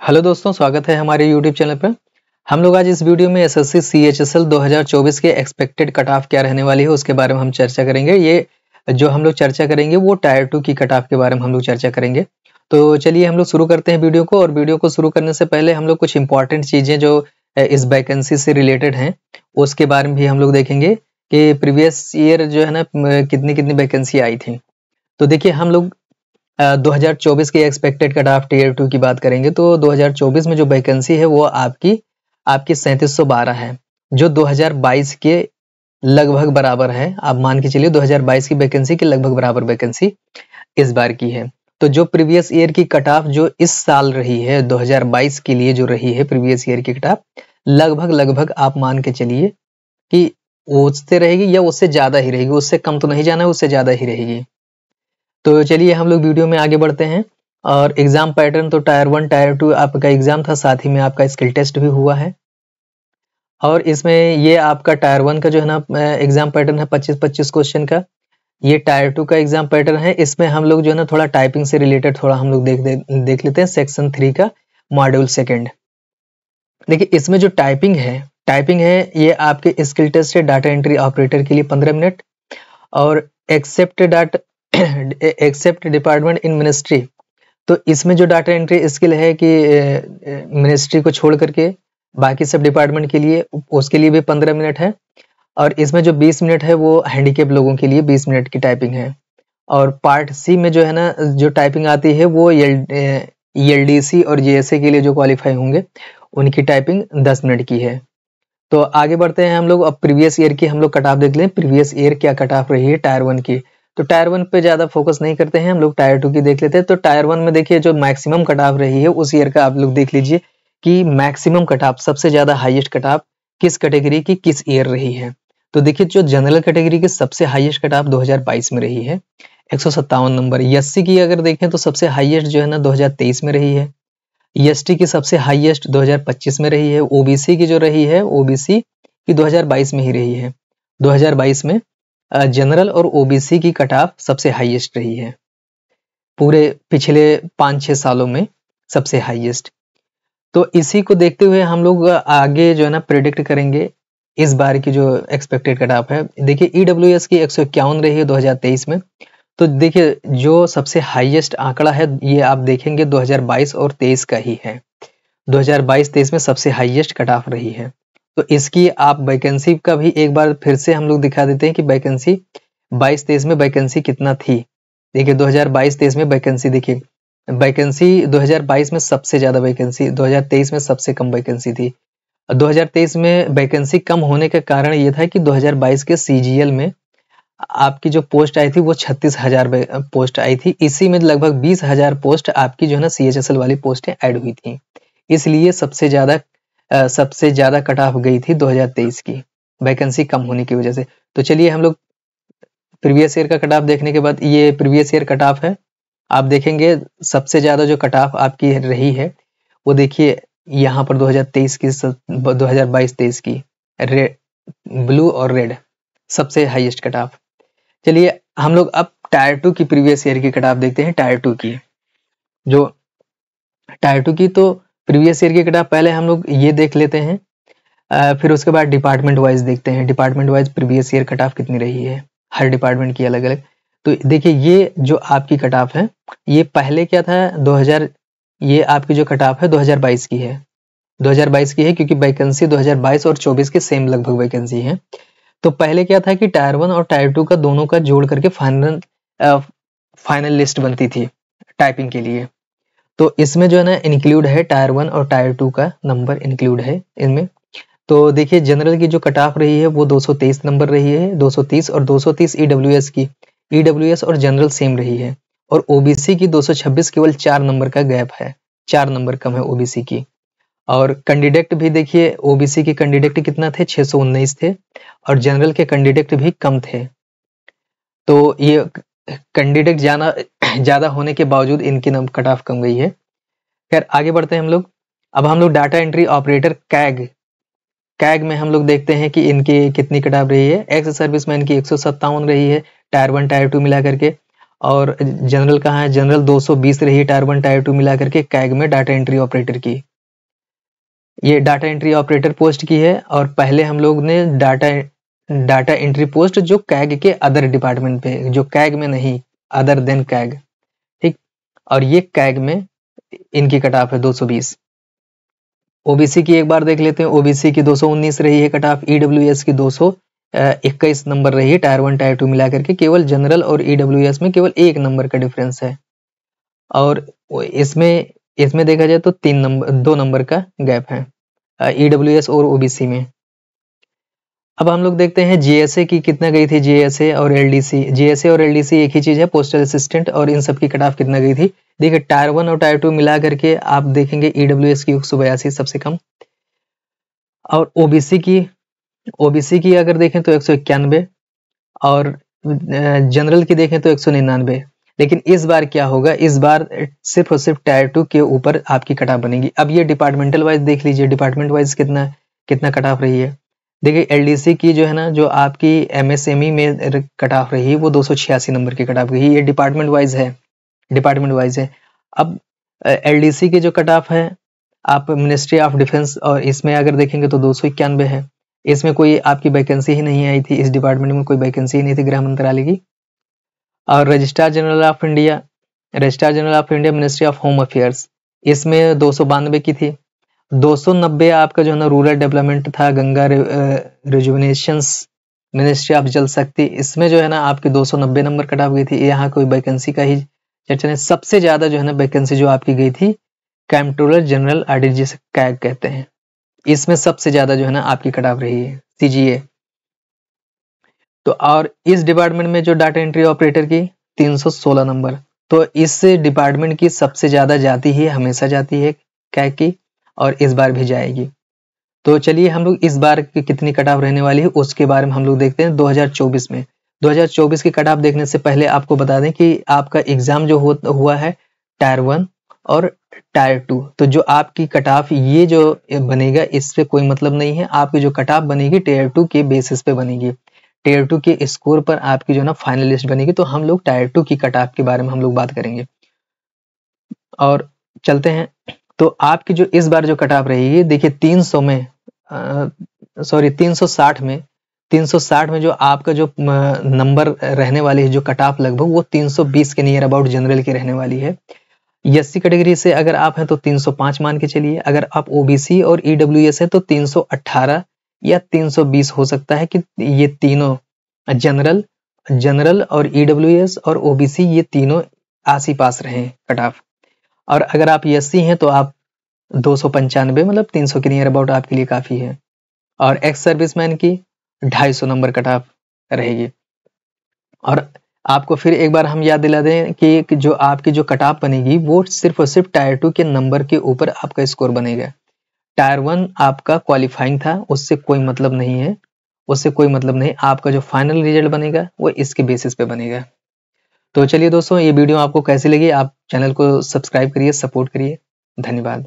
Hello दोस्तों, स्वागत है हमारे यूट्यूब चैनल पर। हम लोग आज इस वीडियो में एसएससी CHSL 2024 के एक्सपेक्टेड कट ऑफ क्या रहने वाली है उसके बारे में हम चर्चा करेंगे। ये जो हम लोग चर्चा करेंगे वो टायर 2 की कट ऑफ के बारे में हम लोग चर्चा करेंगे। तो चलिए हम लोग शुरू करते हैं वीडियो को। और वीडियो को शुरू करने से पहले हम लोग कुछ इंपॉर्टेंट चीज़ें जो इस वैकेंसी से रिलेटेड हैं उसके बारे में भी हम लोग देखेंगे कि प्रीवियस ईयर जो है ना कितनी कितनी वैकेंसी आई थी। तो देखिए हम लोग 2024 की एक्सपेक्टेड कट ऑफ टीयर 2 की बात करेंगे तो 2024 में जो वैकेंसी है वो आपकी 3712 है, जो 2022 के लगभग बराबर है। आप मान के चलिए 2022 की वैकेंसी के लगभग बराबर वैकेंसी इस बार की है। तो जो प्रीवियस ईयर की कट ऑफ जो इस साल रही है 2022 के लिए जो रही है प्रीवियस ईयर की कट ऑफ लगभग आप मान के चलिए कि उससे रहेगी या उससे ज्यादा ही रहेगी। उससे कम तो नहीं जाना है, उससे ज्यादा ही रहेगी। तो चलिए हम लोग वीडियो में आगे बढ़ते हैं। और एग्जाम पैटर्न तो टायर 1 टायर 2 आपका एग्जाम था, साथ ही में आपका स्किल टेस्ट भी हुआ है। और इसमें ये आपका टायर 1 का जो है ना एग्जाम पैटर्न है 25-25 क्वेश्चन का। ये टायर 2 का एग्जाम पैटर्न है। इसमें हम लोग जो है ना थोड़ा टाइपिंग से रिलेटेड थोड़ा हम लोग देख लेते हैं। सेक्शन 3 का मॉड्यूल 2। देखिए इसमें जो टाइपिंग है ये आपके स्किल टेस्ट है डाटा एंट्री ऑपरेटर के लिए 15 मिनट। और एक्सेप्ट डिपार्टमेंट इन मिनिस्ट्री, तो इसमें जो डाटा एंट्री स्किल है कि मिनिस्ट्री को छोड़ करके बाकी सब डिपार्टमेंट के लिए, उसके लिए भी 15 मिनट है। और इसमें जो 20 मिनट है वो हैंडीकेप लोगों के लिए 20 मिनट की टाइपिंग है। और पार्ट सी में जो है ना जो टाइपिंग आती है वो ELDC और JSA के लिए जो क्वालिफाई होंगे उनकी टाइपिंग 10 मिनट की है। तो आगे बढ़ते हैं हम लोग। अब प्रीवियस ईयर की हम लोग कट ऑफ देख लें। प्रीवियस ईयर क्या कट ऑफ रही है टायर 1 की। तो टायर 1 पे ज्यादा फोकस नहीं करते हैं, हम लोग टायर 2 की देख लेते हैं। तो टायर 1 में देखिए जो मैक्सिमम कट ऑफ रही है उस ईयर का आप लोग देख लीजिए कि मैक्सिमम कट ऑफ, सबसे ज्यादा हाईएस्ट कट ऑफ किस कैटेगरी की किस ईयर रही है। तो देखिए जो जनरल कैटेगरी की सबसे हाईएस्ट कट ऑफ 2022 में रही है 157 नंबर। SC की अगर देखें तो सबसे हाईएस्ट जो है ना 2023 में रही है। EST की सबसे हाईएस्ट 2025 में रही है। OBC की जो रही है OBC की 2022 में ही रही है। 2022 में जनरल और OBC की कट ऑफ सबसे हाईएस्ट रही है, पूरे पिछले 5-6 सालों में सबसे हाईएस्ट। तो इसी को देखते हुए हम लोग आगे जो है ना प्रेडिक्ट करेंगे इस बार की जो एक्सपेक्टेड कट ऑफ है। देखिए EWS की 151 रही है 2023 में। तो देखिए जो सबसे हाईएस्ट आंकड़ा है ये आप देखेंगे 2022 और 23 का ही है। 2022-23 में सबसे हाईएस्ट कट ऑफ रही है। तो इसकी आप वैकेंसी का भी एक बार फिर से हम लोग दिखा देते हैं कि वैकेंसी 22-23 में वैकेंसी कितना थी। देखिए 2022-23 में वैकेंसी, देखिए वैकेंसी 2022 में सबसे ज्यादा वैकेंसी, 2023 में सबसे कम वैकेंसी थी। 2023 में वैकेंसी कम होने का कारण ये था कि 2022 के CGL में आपकी जो पोस्ट आई थी वो 36,000 पोस्ट आई थी। इसी में लगभग 20,000 पोस्ट आपकी जो है ना CHSL वाली पोस्टें ऐड हुई थी, इसलिए सबसे ज्यादा कट ऑफ गई थी 2023 की, वैकेंसी कम होने की वजह से। तो चलिए हम लोग प्रीवियस ईयर का कट ऑफ देखने के बाद, ये प्रीवियस ईयर कट ऑफ है। आप देखेंगे सबसे ज्यादा जो कट ऑफ आपकी रही है वो देखिए यहाँ पर 2023 की 2022-23 की रेड, ब्लू और रेड सबसे हाईएस्ट कट ऑफ। चलिए हम लोग अब टायर 2 की प्रीवियस ईयर की कट ऑफ देखते हैं। टायर 2 की जो टायर 2 की तो प्रीवियस ईयर की कट ऑफ पहले हम लोग ये देख लेते हैं, फिर उसके बाद डिपार्टमेंट वाइज देखते हैं। Department wise previous year cut off कितनी रही है हर डिपार्टमेंट की अलग अलग। तो देखिए ये जो आपकी कट ऑफ है ये पहले क्या था 2000, ये आपकी जो कट ऑफ है 2022 की है। 2022 की है क्योंकि वैकेंसी 2022 और 24 के सेम लगभग वैकेंसी है। तो पहले क्या था कि टायर 1 और टायर 2 का दोनों का जोड़ करके फाइनल लिस्ट बनती थी टाइपिंग के लिए। तो इसमें जो है ना इंक्लूड है टायर 1 और टायर 2 का नंबर इंक्लूड है इनमें। तो देखिए जनरल की जो कट ऑफ रही है वो 223 नंबर रही है, 230 और 230 EWS की। EWS और जनरल सेम रही है। और OBC की 226, केवल 4 नंबर का गैप है, 4 नंबर कम है OBC की। और कैंडिडेट भी देखिए OBC के कैंडिडेट कितना थे 619 थे और जनरल के कैंडिडेट भी कम थे। तो ये कैंडिडेट ज्यादा होने के बावजूद इनकी कट ऑफ कम गई है। खैर आगे बढ़ते हैं हम लोग। अब हम लोग डाटा एंट्री ऑपरेटर कैग में हम लोग देखते हैं कि इनकी कितनी कट ऑफ रही है। एक्स सर्विसमैन की 157 रही है टायर 1 टायर 2 मिला करके। और जनरल कहाँ है, जनरल 220 रही टायर 1 टायर 2 मिला करके कैग में डाटा एंट्री ऑपरेटर की। ये डाटा एंट्री ऑपरेटर पोस्ट की है, और पहले हम लोग ने डाटा एंट्री पोस्ट जो कैग के अदर डिपार्टमेंट पे, जो कैग में नहीं, अदर देन कैग, ठीक। और ये कैग में इनकी कट ऑफ है 220। ओबीसी की एक बार देख लेते हैं। ओबीसी की 219 रही है कट ऑफ, ईडब्ल्यूएस की 221 नंबर रही है टायर 1 टायर 2 मिला करके। केवल जनरल और ईडब्ल्यूएस में केवल 1 नंबर का डिफरेंस है, और इसमें देखा जाए तो 2 नंबर का गैप है ईडब्ल्यूएस और ओबीसी में। अब हम लोग देखते हैं जीएसए की कितना गई थी, जीएसए और एलडीसी। जीएसए और एलडीसी एक ही चीज है, पोस्टल असिस्टेंट, और इन सब की कट ऑफ कितना गई थी। देखिए टायर 1 और टायर 2 मिला करके आप देखेंगे ईडब्ल्यूएस की 182 सबसे कम, और ओबीसी की अगर देखें तो 191, और जनरल की देखें तो 199। लेकिन इस बार क्या होगा, इस बार सिर्फ और सिर्फ टायर 2 के ऊपर आपकी कट ऑफ बनेगी। अब ये डिपार्टमेंटल वाइज देख लीजिए, डिपार्टमेंट वाइज कितना कट ऑफ रही है। देखिए एलडीसी की जो है ना, जो आपकी एमएसएमई में कट ऑफ रही है वो 286 नंबर की कट ऑफ गई। ये डिपार्टमेंट वाइज है। अब एलडीसी की जो कट ऑफ है आप मिनिस्ट्री ऑफ डिफेंस, और इसमें अगर देखेंगे तो 291 है। इसमें कोई आपकी वैकेंसी ही नहीं आई थी, इस डिपार्टमेंट में कोई वैकेंसी ही नहीं थी गृह मंत्रालय की। और registrar general of India ministry of home affairs, इसमें 292 की थी। 290 आपका जो है ना रूरल डेवलपमेंट था, गंगा रिजुविनेशंस, मिनिस्ट्री ऑफ जल शक्ति, इसमें जो है ना आपकी 290 नंबर कट ऑफ गई थी। यहाँ कोई वैकेंसी का ही चर्चा नहीं। सबसे ज्यादा जो है ना वैकेंसी जो आपकी गई थी कंट्रोलर जनरल ऑडिट, जिसे कैग कहते हैं, इसमें सबसे ज्यादा जो है ना आपकी कट ऑफ रही है सीजीए। तो और इस डिपार्टमेंट में जो डाटा एंट्री ऑपरेटर की 316 नंबर, तो इस डिपार्टमेंट की सबसे ज्यादा जाती है, हमेशा जाती है कैग की, और इस बार भी जाएगी। तो चलिए हम लोग इस बार की कितनी कट ऑफ रहने वाली है उसके बारे में हम लोग देखते हैं 2024 में। 2024 की कट ऑफ देखने से पहले आपको बता दें कि आपका एग्जाम जो हुआ है टायर 1 और टायर 2, तो जो आपकी कट ऑफ ये जो बनेगा इससे कोई मतलब नहीं है। आपकी जो कट ऑफ बनेगी टायर 2 के बेसिस पे बनेगी, टायर 2 के स्कोर पर आपकी जो ना फाइनल लिस्ट बनेगी। तो हम लोग टायर 2 की कट ऑफ के बारे में हम लोग बात करेंगे, और चलते हैं। तो आपकी जो इस बार जो कट ऑफ रहेगी, देखिए 360 में जो आपका जो नंबर रहने वाली है, जो कट ऑफ लगभग वो 320 के नियर अबाउट जनरल की रहने वाली है। एससी कैटेगरी से अगर आप हैं तो 305 मान के चलिए, अगर आप ओबीसी और ईडब्ल्यूएस है तो 318 या 320 हो सकता है कि ये तीनों जनरल और ईडब्ल्यूएस और ओबीसी ये तीनों आस ही पास रहे कट ऑफ। और अगर आप एससी हैं तो आप 295 मतलब 300 के नियर अबाउट आपके लिए काफी है। और एक्स सर्विसमैन की 250 नंबर कट ऑफ रहेगी। और आपको फिर एक बार हम याद दिला दें कि जो आपकी जो कट ऑफ बनेगी वो सिर्फ और सिर्फ टायर 2 के नंबर के ऊपर आपका स्कोर बनेगा। टायर 1 आपका क्वालिफाइंग था, उससे कोई मतलब नहीं। आपका जो फाइनल रिजल्ट बनेगा वो इसके बेसिस पे बनेगा। तो चलिए दोस्तों, ये वीडियो आपको कैसी लगी, आप चैनल को सब्सक्राइब करिए, सपोर्ट करिए। धन्यवाद।